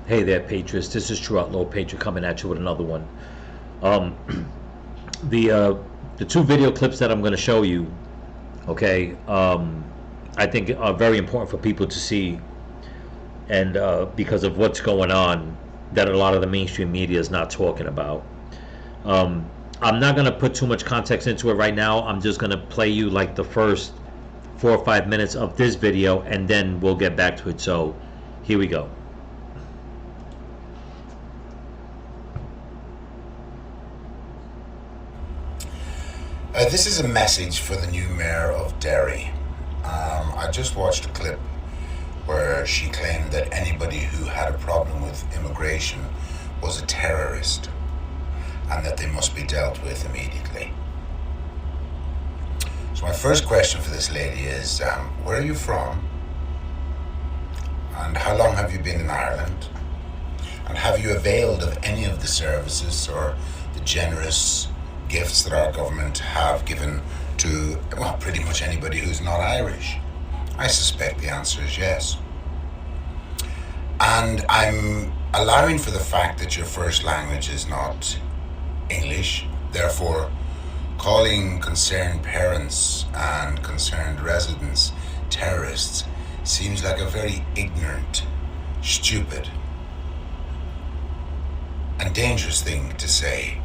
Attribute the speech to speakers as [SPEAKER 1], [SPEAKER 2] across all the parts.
[SPEAKER 1] Hey there, Patriots. This is True Outlaw Patriot coming at you with another one. Um, the uh, the two video clips that I'm going to show you, okay, I think are very important for people to see, and because of what's going on that a lot of the mainstream media is not talking about. Um, I'm not going to put too much context into it right now. I'm just going to play you like the first 4 or 5 minutes of this video, and then we'll get back to it. So, here we go.
[SPEAKER 2] This is a message for the new mayor of Derry. I just watched a clip where she claimed that anybody who had a problem with immigration was a terrorist and that they must be dealt with immediately. So my first question for this lady is, where are you from? And how long have you been in Ireland? And have you availed of any of the services or the generous gifts that our government have given to, well, pretty much anybody who's not Irish? I suspect the answer is yes. And I'm allowing for the fact that your first language is not English, therefore calling concerned parents and concerned residents terrorists seems like a very ignorant, stupid, and dangerous thing to say.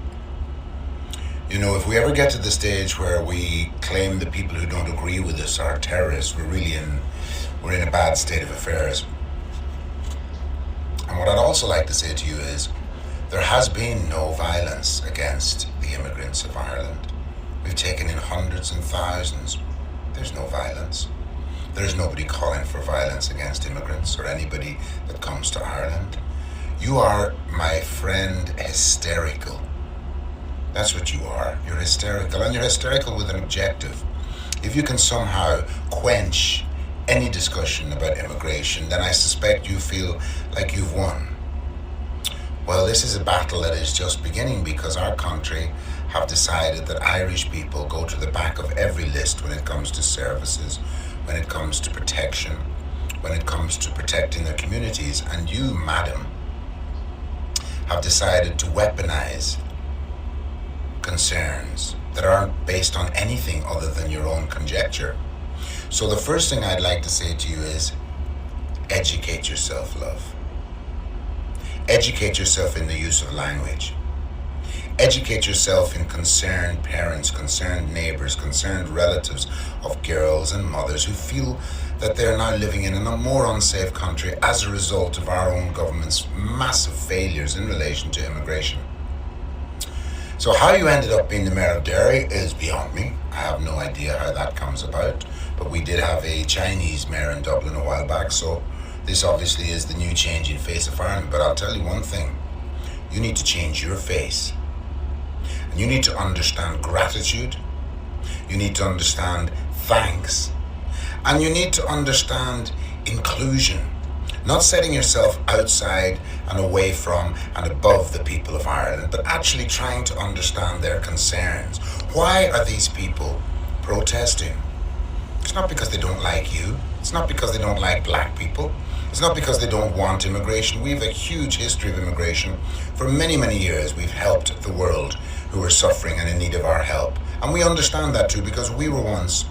[SPEAKER 2] You know, if we ever get to the stage where we claim the people who don't agree with us are terrorists, we're in a bad state of affairs. And what I'd also like to say to you is, there has been no violence against the immigrants of Ireland. We've taken in hundreds and thousands. There's no violence. There's nobody calling for violence against immigrants or anybody that comes to Ireland. You are, my friend, hysterical. That's what you are. You're hysterical, and you're hysterical with an objective. If you can somehow quench any discussion about immigration, then I suspect you feel like you've won. Well, this is a battle that is just beginning, because our country have decided that Irish people go to the back of every list when it comes to services, when it comes to protection, when it comes to protecting their communities. And you, madam, have decided to weaponize concerns that aren't based on anything other than your own conjecture. So the first thing I'd like to say to you is, educate yourself, love. Educate yourself in the use of language. Educate yourself in concerned parents, concerned neighbors, concerned relatives of girls and mothers who feel that they're now living in a more unsafe country as a result of our own government's massive failures in relation to immigration. So how you ended up being the mayor of Derry is beyond me. I have no idea how that comes about, but we did have a Chinese mayor in Dublin a while back, so this obviously is the new changing face of Ireland. But I'll tell you one thing, you need to change your face. And you need to understand gratitude, you need to understand thanks, and you need to understand inclusion. Not setting yourself outside and away from and above the people of Ireland, but actually trying to understand their concerns. Why are these people protesting? It's not because they don't like you. It's not because they don't like black people. It's not because they don't want immigration. We have a huge history of immigration. For many, many years, we've helped the world who are suffering and in need of our help. And we understand that too, because we were once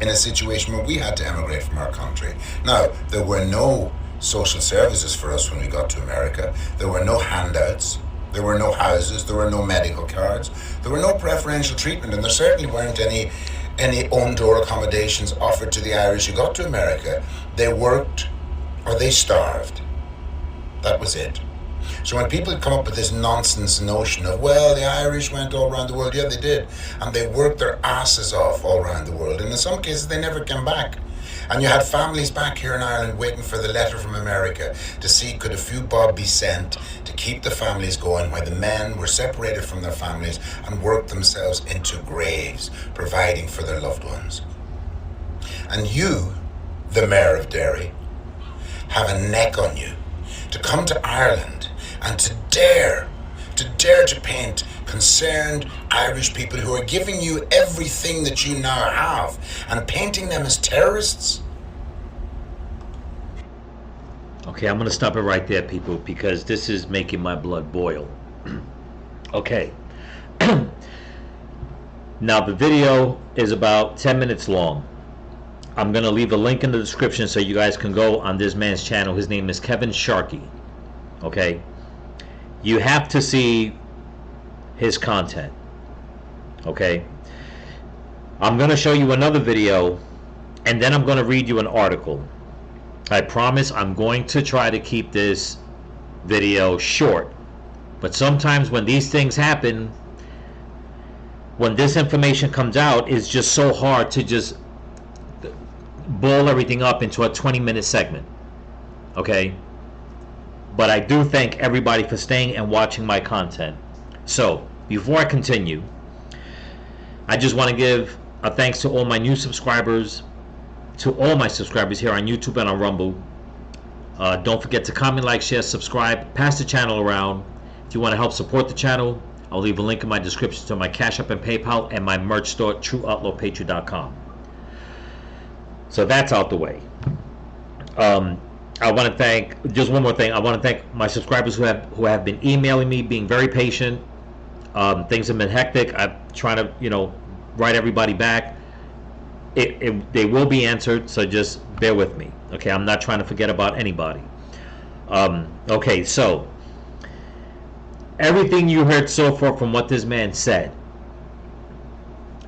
[SPEAKER 2] in a situation where we had to emigrate from our country. Now, there were no social services for us when we got to America. There were no handouts. There were no houses. There were no medical cards. There were no preferential treatment, and there certainly weren't any own-door accommodations offered to the Irish who got to America. They worked or they starved. That was it. So when people come up with this nonsense notion of, well, the Irish went all around the world, yeah, they did. And they worked their asses off all around the world. And in some cases, they never came back. And you had families back here in Ireland waiting for the letter from America to see could a few bob be sent to keep the families going, while the men were separated from their families and worked themselves into graves, providing for their loved ones. And you, the mayor of Derry, have a neck on you to come to Ireland and to dare to paint concerned Irish people who are giving you everything that you now have and painting them as terrorists.
[SPEAKER 1] Okay, I'm going to stop it right there, people, because this is making my blood boil. Okay. Now, the video is about 10 minutes long. I'm going to leave a link in the description so you guys can go on this man's channel. His name is Kevin Sharkey. Okay? You have to see his content. Okay? I'm going to show you another video, and then I'm going to read you an article. I promise I'm going to try to keep this video short. But sometimes when these things happen, when this information comes out, it's just so hard to just boil everything up into a 20-minute segment. Okay? But I do thank everybody for staying and watching my content. So, before I continue, I just want to give a thanks to all my new subscribers, to all my subscribers here on YouTube and on Rumble. Don't forget to comment, like, share, subscribe, pass the channel around. If you want to help support the channel, I'll leave a link in my description to my Cash App and PayPal and my merch store, TrueOutlawPatriot.com. So that's out the way. I want to thank, just one more thing, I want to thank my subscribers who have been emailing me, being very patient. Things have been hectic. I'm trying to, write everybody back. They will be answered, so just bear with me. Okay, I'm not trying to forget about anybody. Okay, so everything you heard so far from what this man said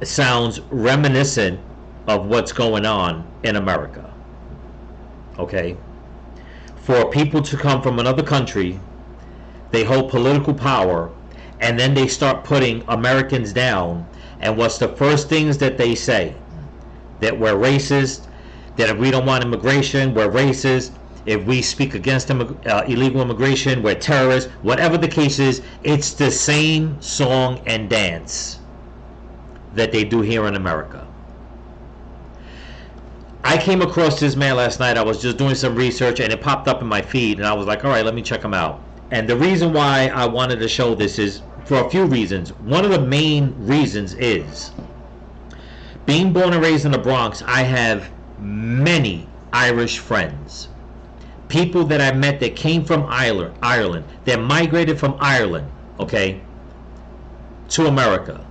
[SPEAKER 1] sounds reminiscent of what's going on in America. Okay? For people to come from another country, they hold political power, and then they start putting Americans down, and what's the first things that they say? That we're racist, that if we don't want immigration, we're racist. If we speak against illegal immigration, we're terrorists. Whatever the case is, it's the same song and dance that they do here in America. I came across this man last night. I was just doing some research and it popped up in my feed, and I was like, all right, let me check him out. And the reason why I wanted to show this is for a few reasons. One of the main reasons is, being born and raised in the Bronx, I have many Irish friends. People that I met that came from Ireland, that migrated from Ireland, okay, to America,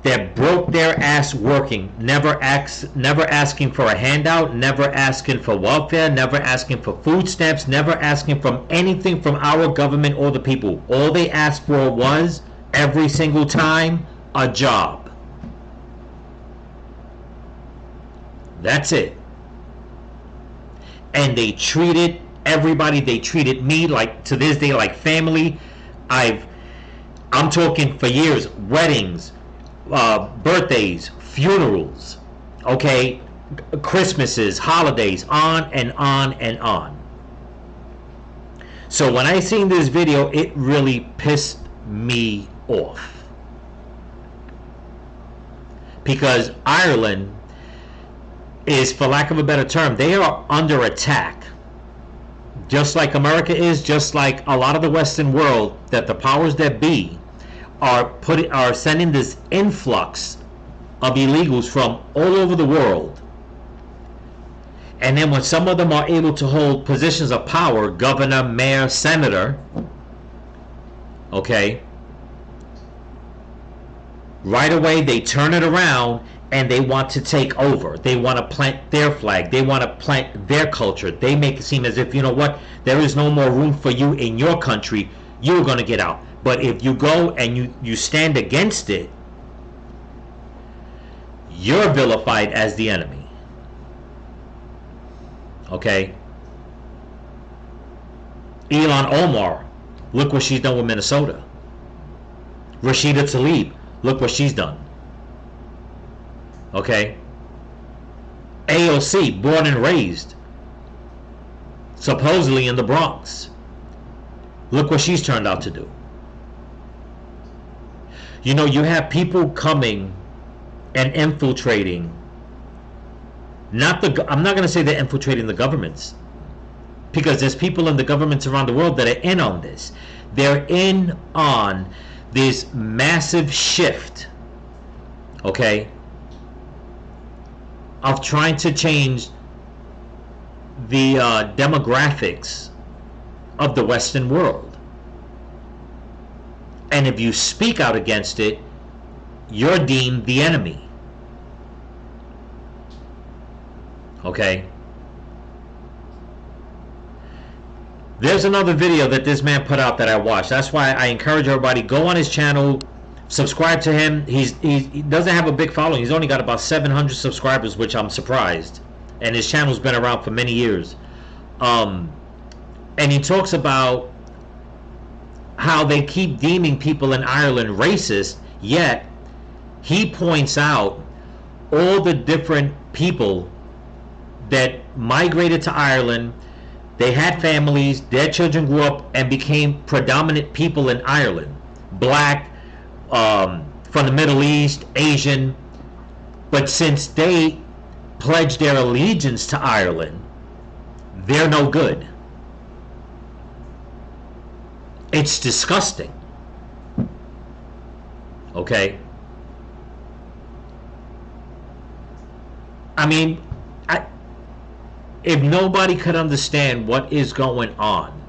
[SPEAKER 1] that broke their ass working, never asking for a handout, never asking for welfare, never asking for food stamps, never asking for anything from our government or the people. All they asked for was, every single time, a job. That's it. And they treated everybody, they treated me like, to this day, like family. I'm talking for years, weddings, birthdays, funerals, okay, Christmases, holidays, on and on and on. So when I seen this video, it really pissed me off, because Ireland is, for lack of a better term, they are under attack, just like America is, just like a lot of the Western world, that the powers that be are sending this influx of illegals from all over the world. And then when some of them are able to hold positions of power, governor, mayor, senator, okay, right away they turn it around and they want to take over. They want to plant their flag. They want to plant their culture. They make it seem as if, you know what, there is no more room for you in your country. You're going to get out. But if you go and you stand against it, you're vilified as the enemy. Okay? Ilhan Omar, look what she's done with Minnesota. Rashida Tlaib, look what she's done. Okay? AOC, born and raised, supposedly in the Bronx. Look what she's turned out to do. You know, you have people coming and infiltrating. I'm not going to say they're infiltrating the governments, because there's people in the governments around the world that are in on this. They're in on this massive shift, okay, of trying to change the demographics of the Western world. And if you speak out against it, you're deemed the enemy. Okay? There's another video that this man put out that I watched. That's why I encourage everybody, go on his channel, subscribe to him. He doesn't have a big following. He's only got about 700 subscribers, which I'm surprised. And his channel's been around for many years. And he talks about how they keep deeming people in Ireland racist, yet he points out all the different people that migrated to Ireland. They had families, their children grew up and became predominant people in Ireland. Black, from the Middle East, Asian. But since they pledged their allegiance to Ireland, they're no good. It's disgusting. Okay? I mean, if nobody could understand what is going on,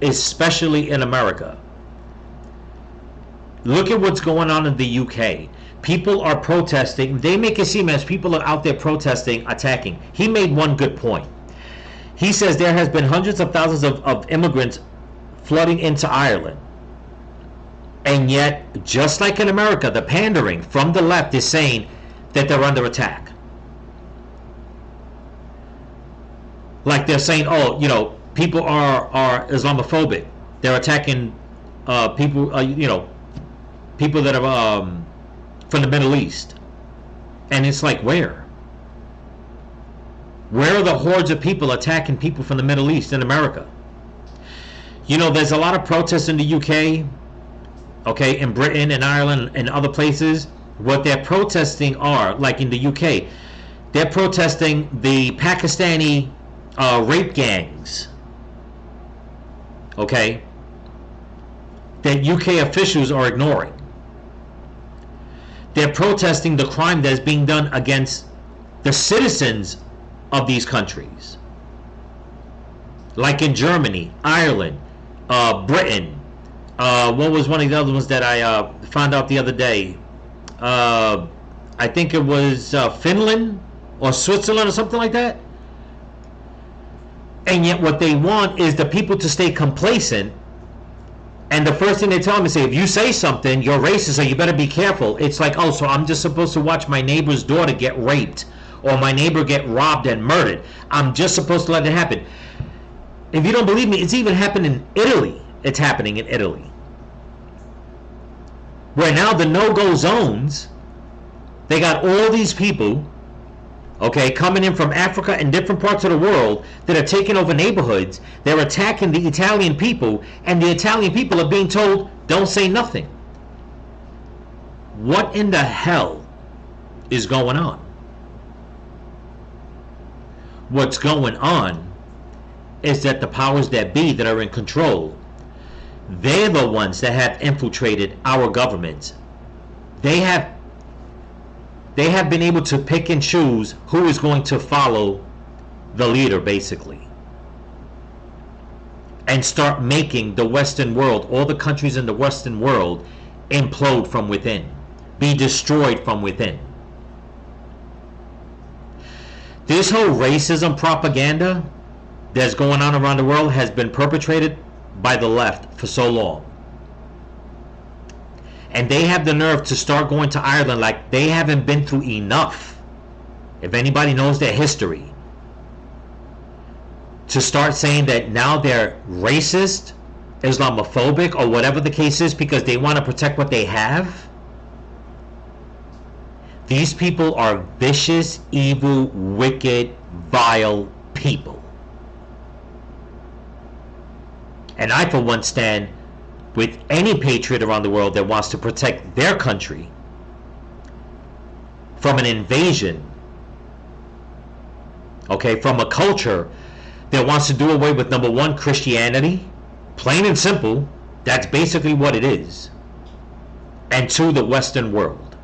[SPEAKER 1] especially in America, look at what's going on in the UK. People are protesting. They make it seem as people are out there protesting, attacking. He made one good point. He says there has been hundreds of thousands of immigrants flooding into Ireland. And yet, just like in America, the pandering from the left is saying that they're under attack. Like they're saying, oh, you know, people are Islamophobic. They're attacking people, people that are from the Middle East. And it's like, where? Where are the hordes of people attacking people from the Middle East in America? You know, there's a lot of protests in the UK, okay, in Britain and Ireland and other places. What they're protesting are, like in the UK, they're protesting the Pakistani rape gangs, okay, that UK officials are ignoring. They're protesting the crime that is being done against the citizens of these countries, like in Germany, Ireland, Britain. What was one of the other ones that I found out the other day? I think it was Finland or Switzerland or something like that. And yet what they want is the people to stay complacent. And the first thing they tell them is, say, if you say something, you're racist, so you better be careful. It's like, oh, so I'm just supposed to watch my neighbor's daughter get raped or my neighbor get robbed and murdered. I'm just supposed to let it happen. If you don't believe me, it's even happened in Italy. It's happening in Italy. Where now the no-go zones, they got all these people, okay, coming in from Africa and different parts of the world that are taking over neighborhoods. They're attacking the Italian people, and the Italian people are being told, don't say nothing. What in the hell is going on? What's going on is that the powers that be that are in control, they're the ones that have infiltrated our governments. They have been able to pick and choose who is going to follow the leader, basically, and start making the Western world, all the countries in the Western world, implode from within, be destroyed from within. This whole racism propaganda that's going on around the world has been perpetrated by the left for so long. And they have the nerve to start going to Ireland like they haven't been through enough. If anybody knows their history, to start saying that now they're racist, Islamophobic, or whatever the case is, because they want to protect what they have. These people are vicious, evil, wicked, vile people. And I, for one, stand with any patriot around the world that wants to protect their country from an invasion, okay, from a culture that wants to do away with, number one, Christianity, plain and simple, that's basically what it is, and two, the Western world.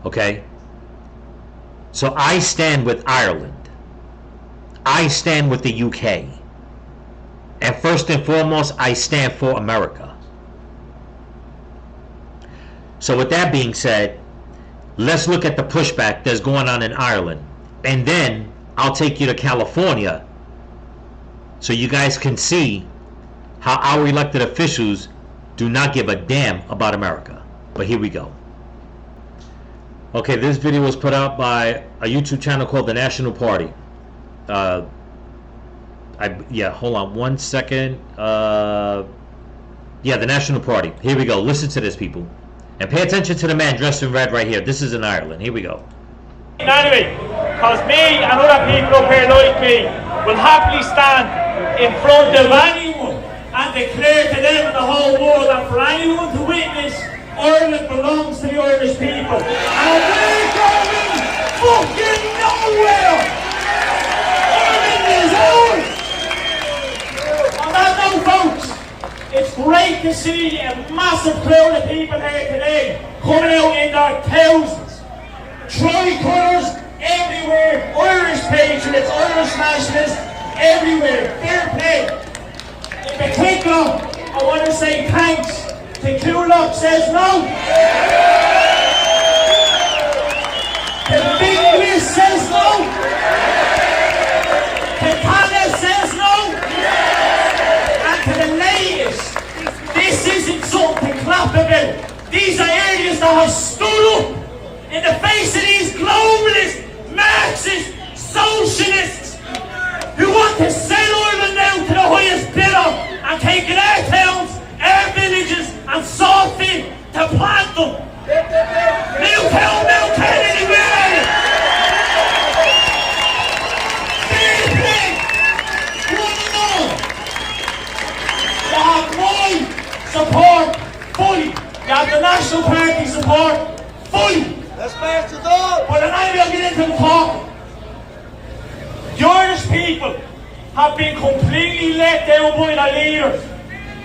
[SPEAKER 1] Okay? So I stand with Ireland. I stand with the UK. And first and foremost, I stand for America. So with that being said, let's look at the pushback that's going on in Ireland. And then I'll take you to California so you guys can see how our elected officials do not give a damn about America. But here we go. Okay, this video was put out by a YouTube channel called The National Party. Hold on one second. The National Party. Here we go. Listen to this, people. And pay attention to the man dressed in red right here. This is in Ireland. Here we go.
[SPEAKER 3] Anyway, because me and other people up here like me will happily stand in front of anyone and declare to them and the whole world that for anyone to witness, Ireland belongs to the Irish people. And we're going fucking nowhere! Ireland is ours! On that note, folks, it's great to see a massive crowd of people here today coming out in their thousands. Tricolours everywhere, Irish patriots, Irish nationalists everywhere. Fair play. In particular, I want to say thanks to Kulok Says No. The Big Wiz says no. The Tana says no. And to the latest, this isn't something to clap about. These are areas that have stood up in the face of these globalists, Marxists, socialists who want to sell Ireland down to the highest bidder and taking our towns, our villages and soft in to plant them. Newtown, no Kennedy, where are you? Fair play, one and all. You have my support fully. You have the National Party support fully.
[SPEAKER 4] Let's march the dog!
[SPEAKER 3] But then I will get into the talk. The Irish people have been completely let down by their leaders.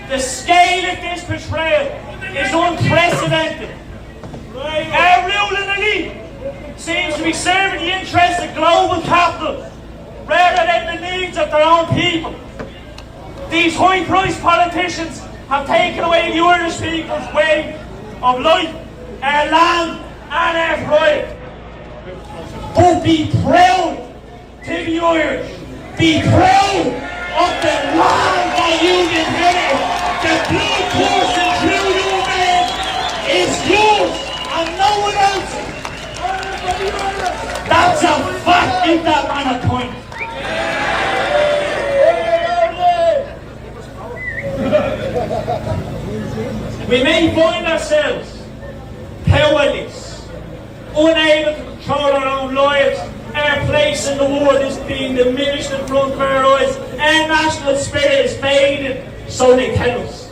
[SPEAKER 3] The scale of this betrayal is unprecedented. Our ruling elite seems to be serving the interests of global capital rather than the needs of their own people. These high-priced politicians have taken away the Irish people's way of life, our land, and our pride. But be proud to be Irish. Be proud of the land that you've inherited. The blood coursing through your veins is yours and no one else's. That's a fact, give that man a point. We may find ourselves powerless, unable to control our own lives. Our place in the world is being diminished in front of our eyes. Our national spirit is fading, so they tell us.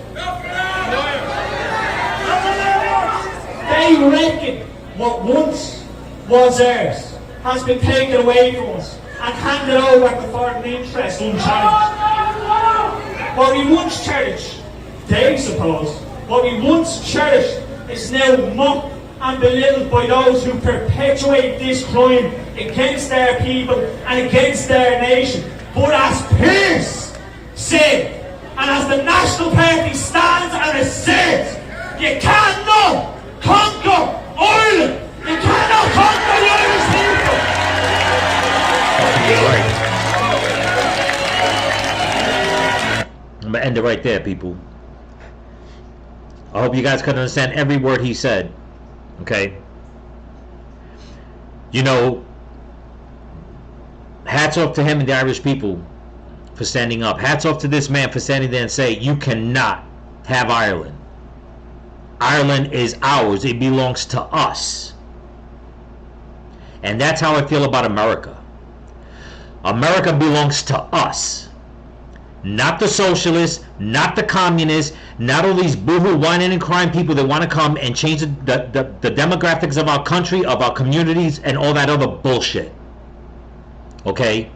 [SPEAKER 3] They reckon what once was ours has been taken away from us and handed over to foreign interests unchallenged. What we once cherished, they suppose, what we once cherished is now mocked and belittled by those who perpetuate this crime against their people and against their nation. But as Pearce said, and as the National Party stands and asserts, you cannot conquer Ireland! You cannot conquer the Irish people!
[SPEAKER 1] I'm going to end it right there, people. I hope you guys can understand every word he said. Okay? You know, hats off to him and the Irish people for standing up. Hats off to this man for standing there and saying, you cannot have Ireland. Ireland is ours. It belongs to us. And that's how I feel about America. America belongs to us. Not the socialists, not the communists, not all these boohoo whining and crying people that want to come and change the demographics of our country, of our communities, and all that other bullshit. Okay?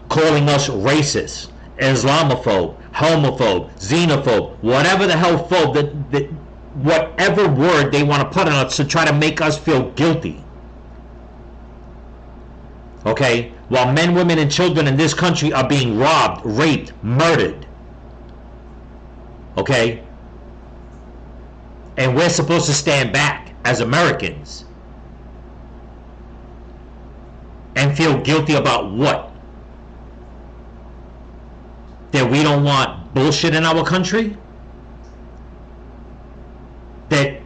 [SPEAKER 1] Calling us racist, Islamophobe, homophobe, xenophobe, whatever the hell phobe, whatever word they want to put on us to try to make us feel guilty. Okay? While men, women, and children in this country are being robbed, raped, murdered. Okay? And we're supposed to stand back as Americans and feel guilty about what? That we don't want bullshit in our country? That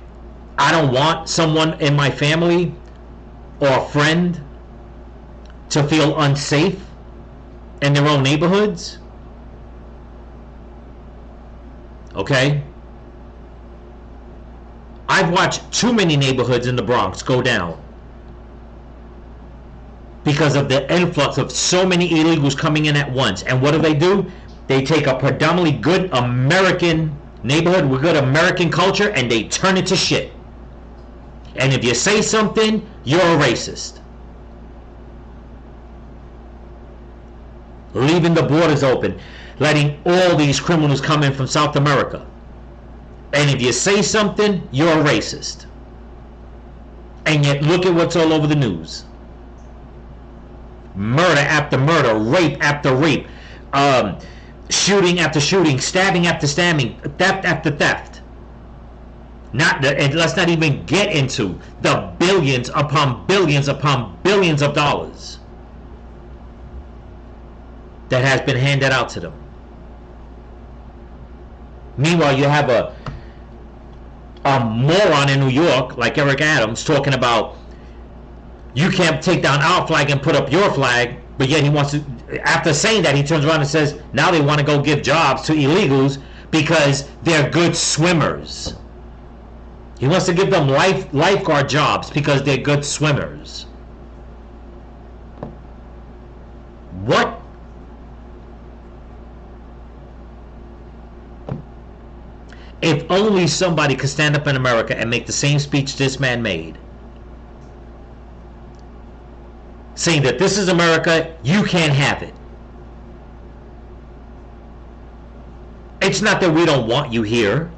[SPEAKER 1] I don't want someone in my family or a friend to feel unsafe in their own neighborhoods? Okay? I've watched too many neighborhoods in the Bronx go down because of the influx of so many illegals coming in at once. And what do? They take a predominantly good American neighborhood with good American culture and they turn it to shit. And if you say something, you're a racist. Leaving the borders open, letting all these criminals come in from South America. And if you say something, you're a racist. And yet look at what's all over the news. Murder after murder, rape after rape, shooting after shooting, stabbing after stabbing, theft after theft. And let's not even get into the billions upon billions upon billions of dollars that has been handed out to them. Meanwhile, you have a moron in New York like Eric Adams talking about you can't take down our flag and put up your flag, but yet he wants to, after saying that, he turns around and says now they want to go give jobs to illegals because they're good swimmers. He wants to give them lifeguard jobs because they're good swimmers. What? If only somebody could stand up in America and make the same speech this man made, saying that this is America, you can't have it. It's not that we don't want you here.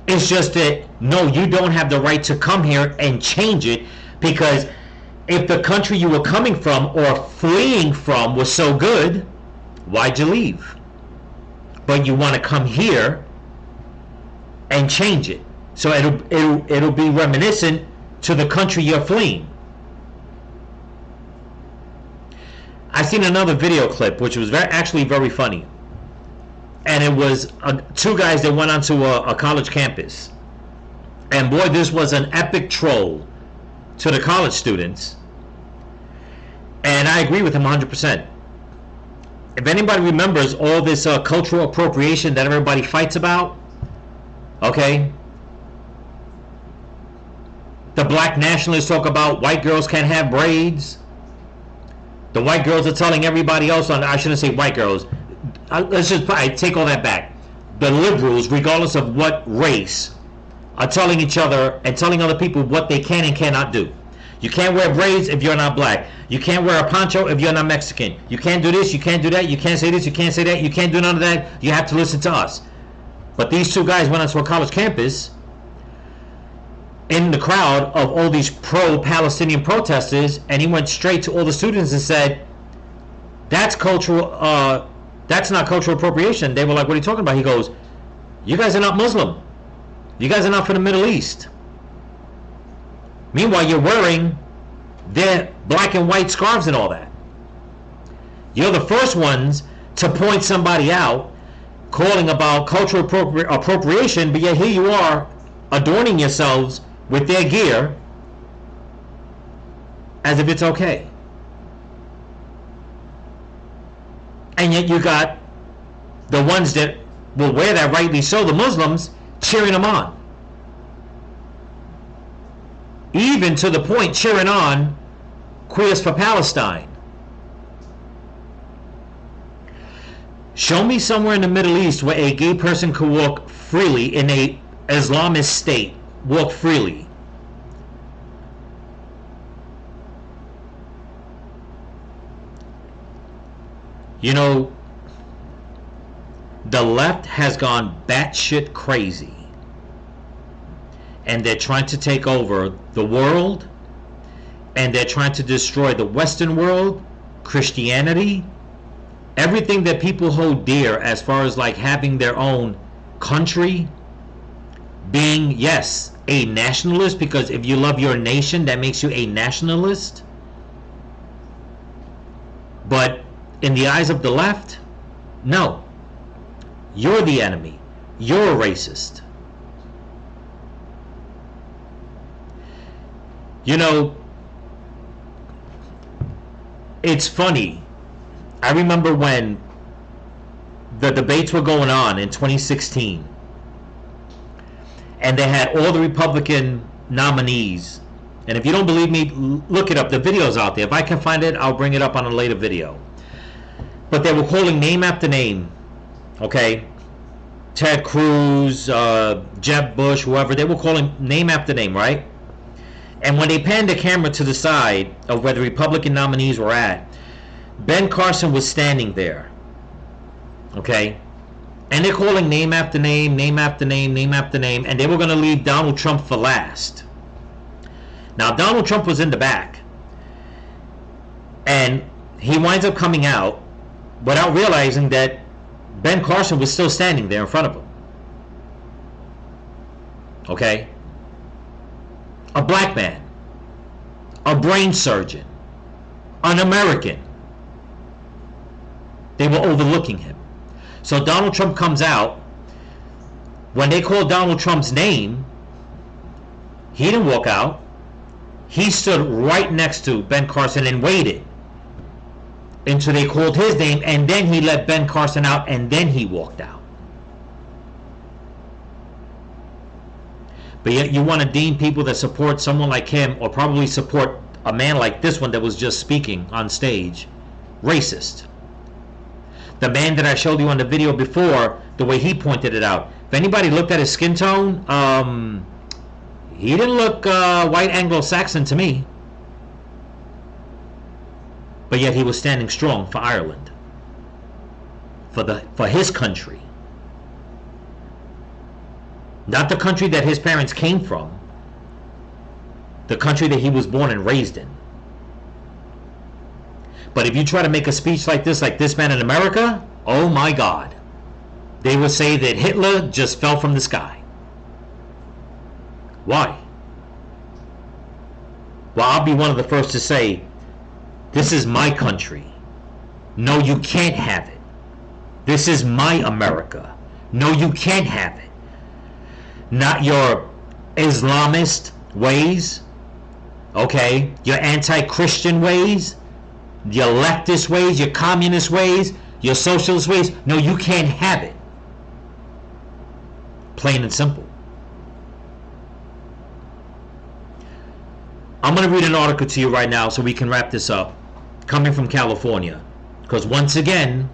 [SPEAKER 1] It's just that, no, you don't have the right to come here and change it, because if the country you were coming from or fleeing from was so good, why'd you leave? But you want to come here and change it. So it'll be reminiscent to the country you're fleeing. I seen another video clip which was actually very funny. And it was two guys that went onto a college campus. And boy, this was an epic troll to the college students. And I agree with him 100%. If anybody remembers all this cultural appropriation that everybody fights about, okay? The black nationalists talk about white girls can't have braids. The white girls are telling everybody else I shouldn't say white girls. Let's just take all that back. The liberals, regardless of what race, are telling each other and telling other people what they can and cannot do. You can't wear braids if you're not black. You can't wear a poncho if you're not Mexican. You can't do this, you can't do that, you can't say this, you can't say that, you can't do none of that. You have to listen to us. But these two guys went onto a college campus in the crowd of all these pro-Palestinian protesters, and he went straight to all the students and said, that's cultural, that's not cultural appropriation. They were like, what are you talking about? He goes, you guys are not Muslim. You guys are not from the Middle East. Meanwhile, you're wearing their black and white scarves and all that. You're the first ones to point somebody out, calling about cultural appropriation, but yet here you are adorning yourselves with their gear as if it's okay. And yet you got the ones that will wear that, rightly so, the Muslims, cheering them on. Even to the point cheering on Queers for Palestine. Show me somewhere in the Middle East where a gay person could walk freely in a Islamist state. Walk freely. You know, the left has gone batshit crazy. And they're trying to take over the world and they're trying to destroy the Western world, Christianity, everything that people hold dear as far as like having their own country, being, yes, a nationalist, because if you love your nation, that makes you a nationalist. But in the eyes of the left, no. You're the enemy. You're a racist. You know, it's funny. I remember when the debates were going on in 2016, and they had all the Republican nominees. And if you don't believe me, look it up. The video's out there. If I can find it, I'll bring it up on a later video. But they were calling name after name, okay? Ted Cruz, Jeb Bush, whoever. They were calling name after name, right? And when they panned the camera to the side of where the Republican nominees were at, Ben Carson was standing there, okay? And they're calling name after name, name after name, name after name, and they were going to leave Donald Trump for last. Now, Donald Trump was in the back, and he winds up coming out without realizing that Ben Carson was still standing there in front of him. Okay? A black man, a brain surgeon, an American. They were overlooking him. So Donald Trump comes out. When they called Donald Trump's name, he didn't walk out. He stood right next to Ben Carson and waited until they called his name, and then he let Ben Carson out, and then he walked out. But yet you want to deem people that support someone like him, or probably support a man like this one that was just speaking on stage, racist. The man that I showed you on the video before, the way he pointed it out. If anybody looked at his skin tone, he didn't look white Anglo-Saxon to me. But yet he was standing strong for Ireland, for his country. Not the country that his parents came from, the country that he was born and raised in. But if you try to make a speech like this man in America, oh my God. They would say that Hitler just fell from the sky. Why? Well, I'll be one of the first to say, this is my country. No, you can't have it. This is my America. No, you can't have it. Not your Islamist ways, okay? Your anti-Christian ways, your leftist ways, your communist ways, your socialist ways. No, you can't have it. Plain and simple. I'm going to read an article to you right now so we can wrap this up, coming from California. Because once again,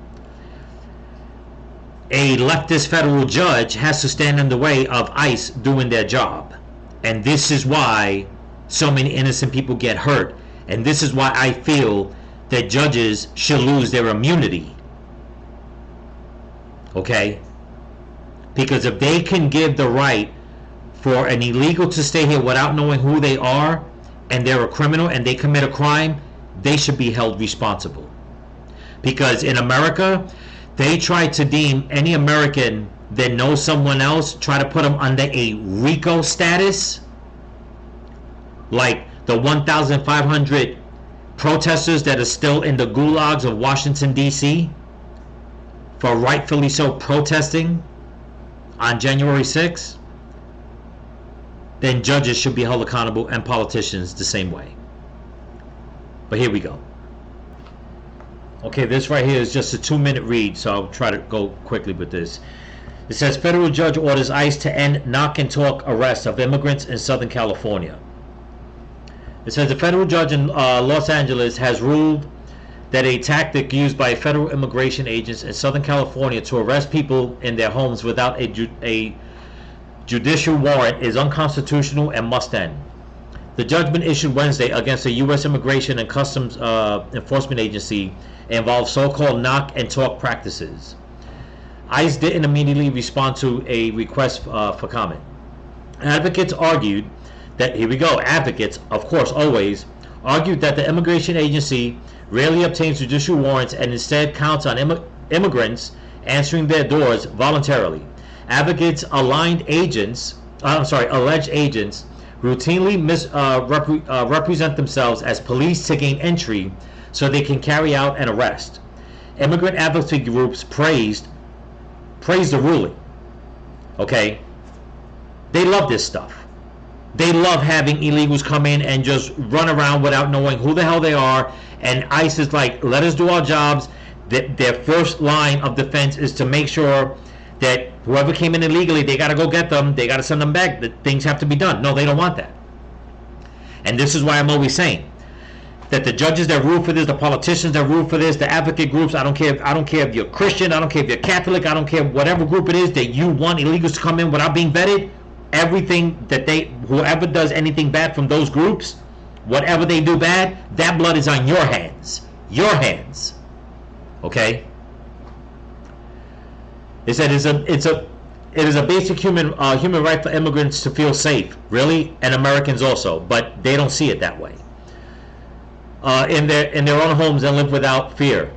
[SPEAKER 1] a leftist federal judge has to stand in the way of ICE doing their job. And this is why so many innocent people get hurt. And this is why I feel that judges should lose their immunity. Okay? Because if they can give the right for an illegal to stay here without knowing who they are, and they're a criminal and they commit a crime, they should be held responsible. Because in America, they try to deem any American that knows someone else, try to put them under a RICO status, like the 1,500 protesters that are still in the gulags of Washington, D.C. for rightfully so protesting on January 6th. Then judges should be held accountable, and politicians the same way. But here we go. Okay, this right here is just a 2-minute read, so I'll try to go quickly with this. It says, federal judge orders ICE to end knock-and-talk arrests of immigrants in Southern California. It says, the federal judge in Los Angeles has ruled that a tactic used by federal immigration agents in Southern California to arrest people in their homes without a judicial warrant is unconstitutional and must end. The judgment issued Wednesday against the U.S. Immigration and Customs Enforcement Agency involves so-called knock-and-talk practices. ICE didn't immediately respond to a request for comment. Advocates argued that, here we go, advocates, of course, always argued that the immigration agency rarely obtains judicial warrants and instead counts on immigrants answering their doors voluntarily. Advocates alleged agents routinely represent themselves as police to gain entry so they can carry out an arrest. Immigrant advocacy groups praised the ruling. Okay? They love this stuff. They love having illegals come in and just run around without knowing who the hell they are, and ICE is like, let us do our jobs. Their first line of defense is to make sure that whoever came in illegally, they got to go get them, they got to send them back, that things have to be done. No, they don't want that. And this is why I'm always saying that the judges that rule for this, the politicians that rule for this, the advocate groups, I don't care if you're Christian, I don't care if you're Catholic, I don't care whatever group it is that you want illegals to come in without being vetted, everything that whoever does anything bad from those groups, whatever they do bad, that blood is on your hands. Your hands. Okay? It said it is a basic human right for immigrants to feel safe, really, and Americans also, but they don't see it that way. In their own homes and live without fear.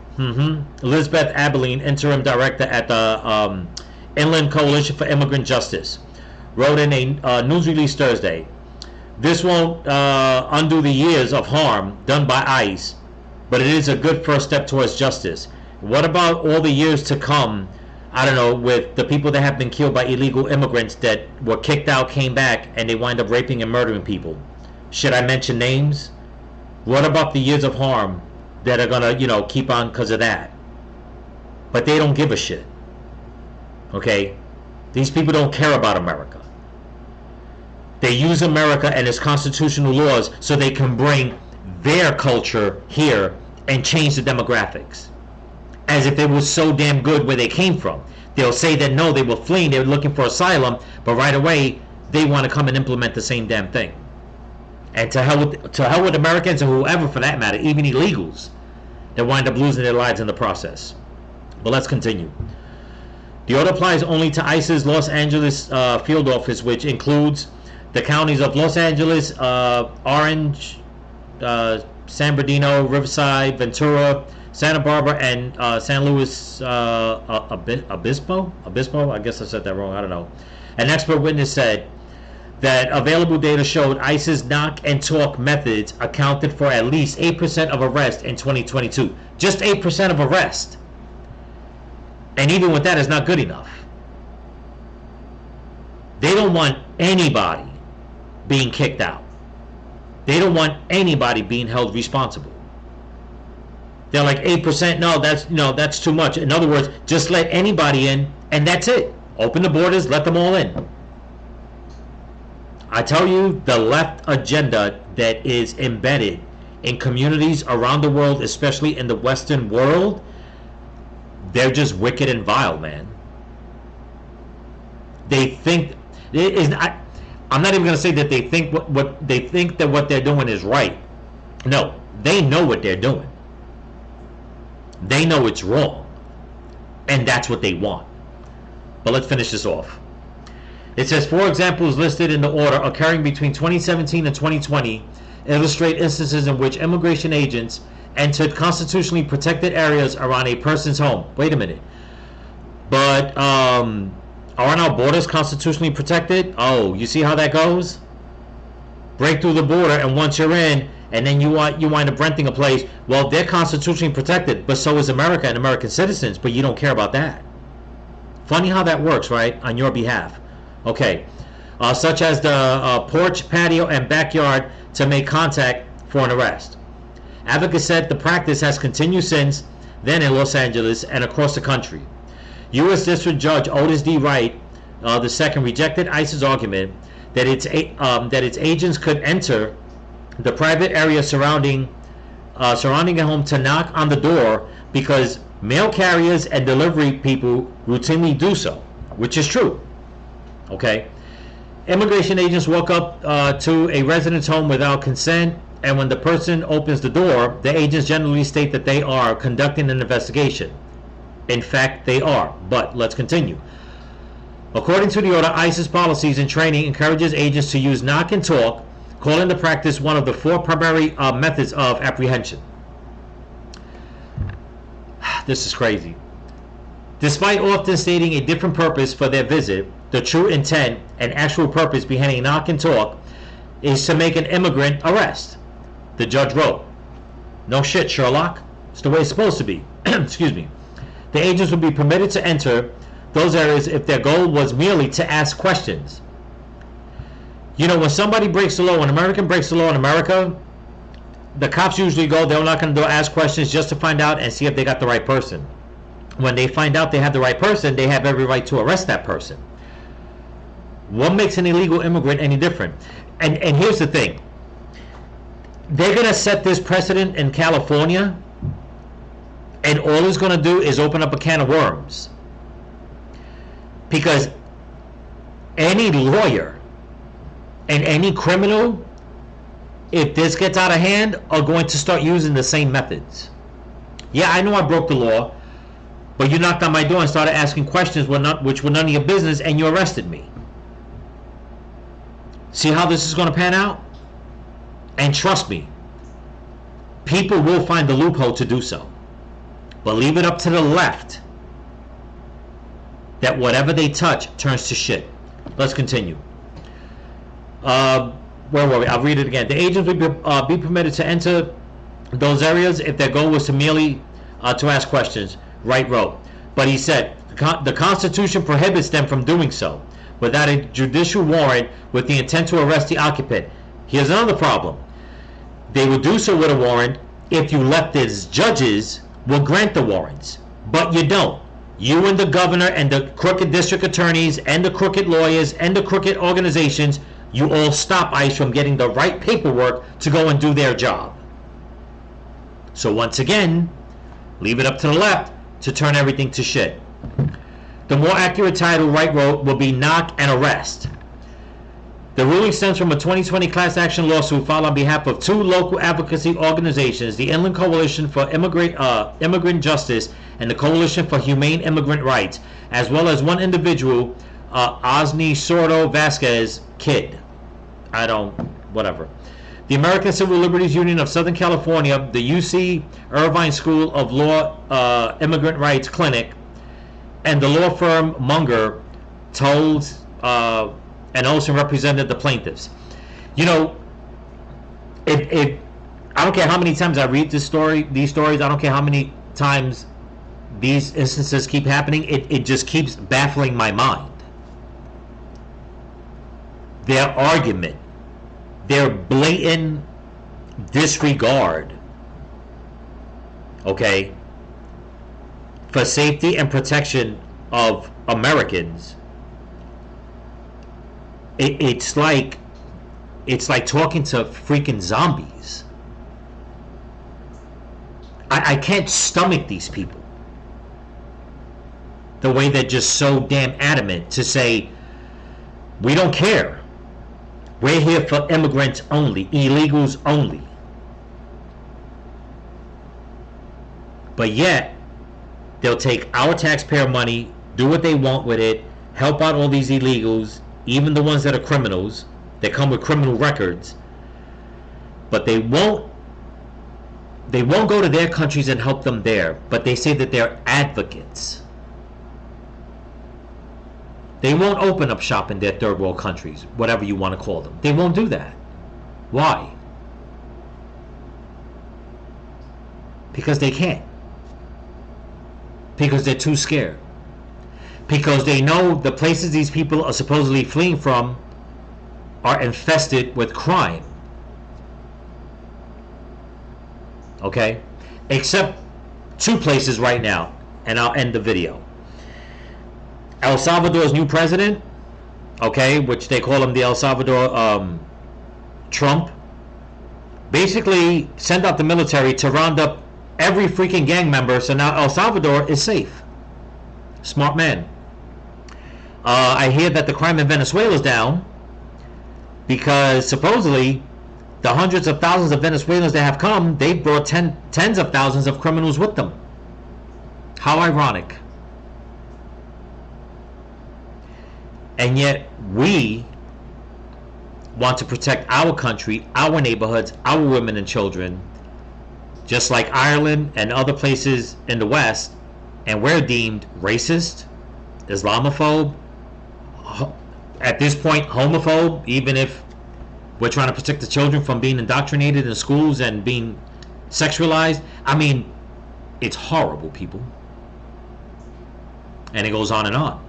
[SPEAKER 1] Elizabeth Abilene, interim director at the Inland Coalition for Immigrant Justice, wrote in a news release Thursday, "This won't undo the years of harm done by ICE, but it is a good first step towards justice. What about all the years to come, I don't know, with the people that have been killed by illegal immigrants that were kicked out, came back, and they wind up raping and murdering people? Should I mention names? What about the years of harm that are gonna, keep on because of that?" But they don't give a shit. Okay? These people don't care about America. They use America and its constitutional laws so they can bring their culture here and change the demographics. As if it was so damn good where they came from. They'll say that no, they were fleeing, they were looking for asylum, but right away they want to come and implement the same damn thing. And to hell with Americans, or whoever for that matter, even illegals, that wind up losing their lives in the process. But let's continue. The order applies only to ICE's Los Angeles field office, which includes the counties of Los Angeles, Orange, San Bernardino, Riverside, Ventura, Santa Barbara, and San Luis Obispo? I guess I said that wrong. I don't know. An expert witness said that available data showed ICE's knock and talk methods accounted for at least 8% of arrests in 2022. Just 8% of arrests. And even with that, it's not good enough. They don't want anybody being kicked out. They don't want anybody being held responsible. They're like 8%. No, that's too much. In other words, just let anybody in, and that's it. Open the borders, let them all in. I tell you, the left agenda that is embedded in communities around the world, especially in the Western world, they're just wicked and vile, man. They think it is. I'm not even going to say that they think what they think that what they're doing is right. No, they know what they're doing. They know it's wrong, and that's what they want. But let's finish this off. It says 4 examples listed in the order occurring between 2017 and 2020 illustrate instances in which immigration agents entered constitutionally protected areas around a person's home. Wait a minute. But aren't our borders constitutionally protected? Oh, you see how that goes? Break through the border, and once you're in, and then you wind up renting a place. Well, they're constitutionally protected, but so is America and American citizens, but you don't care about that. Funny how that works, right? On your behalf. Okay. Such as the porch, patio, and backyard to make contact for an arrest. Advocates said the practice has continued since then in Los Angeles and across the country. U.S. District Judge Otis D. Wright II rejected ICE's argument that its agents could enter the private area surrounding a home to knock on the door because mail carriers and delivery people routinely do so, which is true. Okay? Immigration agents walk up to a resident's home without consent, and when the person opens the door, the agents generally state that they are conducting an investigation. In fact, they are. But let's continue. According to the order, ICE's policies and training encourages agents to use knock and talk, call into practice one of the 4 primary methods of apprehension. This is crazy. Despite often stating a different purpose for their visit, the true intent and actual purpose behind a knock and talk is to make an immigrant arrest. The judge wrote, "No shit, Sherlock. It's the way it's supposed to be." Excuse me. The agents would be permitted to enter those areas if their goal was merely to ask questions. You know, when somebody breaks the law, when an American breaks the law in America, the cops usually go, they're not going to ask questions just to find out and see if they got the right person. When they find out they have the right person, they have every right to arrest that person. What makes an illegal immigrant any different? And here's the thing. They're going to set this precedent in California, and all it's going to do is open up a can of worms. Because any lawyer and any criminal, if this gets out of hand, are going to start using the same methods. Yeah, I know I broke the law, but you knocked on my door and started asking questions which were none of your business, and you arrested me. See how this is going to pan out? And trust me, people will find the loophole to do so. But leave it up to the left that whatever they touch turns to shit. Let's continue. Where were we? I'll read it again. The agents would be permitted to enter those areas if their goal was to merely to ask questions. Wright wrote. But he said, the Constitution prohibits them from doing so without a judicial warrant with the intent to arrest the occupant. Here's another problem. They would do so with a warrant if you leftist judges will grant the warrants. But you don't. You and the governor and the crooked district attorneys and the crooked lawyers and the crooked organizations, you all stop ICE from getting the right paperwork to go and do their job. So once again, leave it up to the left to turn everything to shit. The more accurate title, Wright wrote, will be knock and arrest. The ruling stems from a 2020 class action lawsuit filed on behalf of 2 local advocacy organizations, the Inland Coalition for Immigrant Justice and the Coalition for Humane Immigrant Rights, as well as one individual, Osni Sordo Vasquez Kid. Whatever. The American Civil Liberties Union of Southern California, the UC Irvine School of Law Immigrant Rights Clinic, and the law firm Munger told and also represented the plaintiffs. You know, I don't care how many times I read these stories, I don't care how many times these instances keep happening, it just keeps baffling my mind. Their argument, their blatant disregard, okay, for safety and protection of Americans, it's like talking to freaking zombies. I can't stomach these people. The way they're just so damn adamant to say, we don't care. We're here for immigrants only, illegals only. But yet, they'll take our taxpayer money, do what they want with it, help out all these illegals, even the ones that are criminals, that come with criminal records, but they won't go to their countries and help them there, but they say that they're advocates. They won't open up shop in their third world countries, whatever you want to call them. They won't do that. Why? Because they can't. Because they're too scared. Because they know the places these people are supposedly fleeing from are infested with crime. Okay? Except 2 places right now, and I'll end the video. El Salvador's new president, okay, which they call him the El Salvador Trump, basically sent out the military to round up every freaking gang member, so now El Salvador is safe. Smart man. I hear that the crime in Venezuela is down because supposedly the hundreds of thousands of Venezuelans that have come, they've brought tens of thousands of criminals with them. How ironic. And yet we want to protect our country, our neighborhoods, our women and children, just like Ireland and other places in the West, and we're deemed racist, Islamophobe, at this point homophobe, even if we're trying to protect the children from being indoctrinated in schools and being sexualized. I mean, it's horrible, people. And it goes on and on.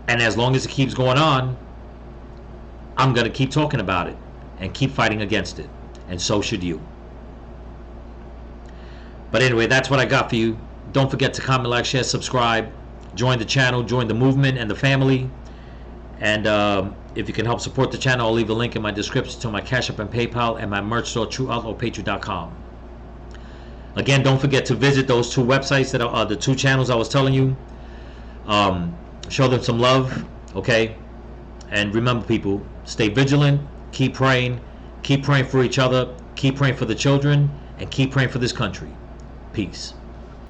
[SPEAKER 1] And as long as it keeps going on, I'm going to keep talking about it and keep fighting against it. And so should you. But anyway, that's what I got for you. Don't forget to comment, like, share, subscribe. Join the channel, join the movement and the family. And if you can help support the channel, I'll leave a link in my description to my Cash App and PayPal and my merch store, TrueOutlawPatriot.com. Again, don't forget to visit those two websites that are the two channels I was telling you. Show them some love, okay? And remember, people, stay vigilant, keep praying for each other, keep praying for the children, and keep praying for this country. Peace.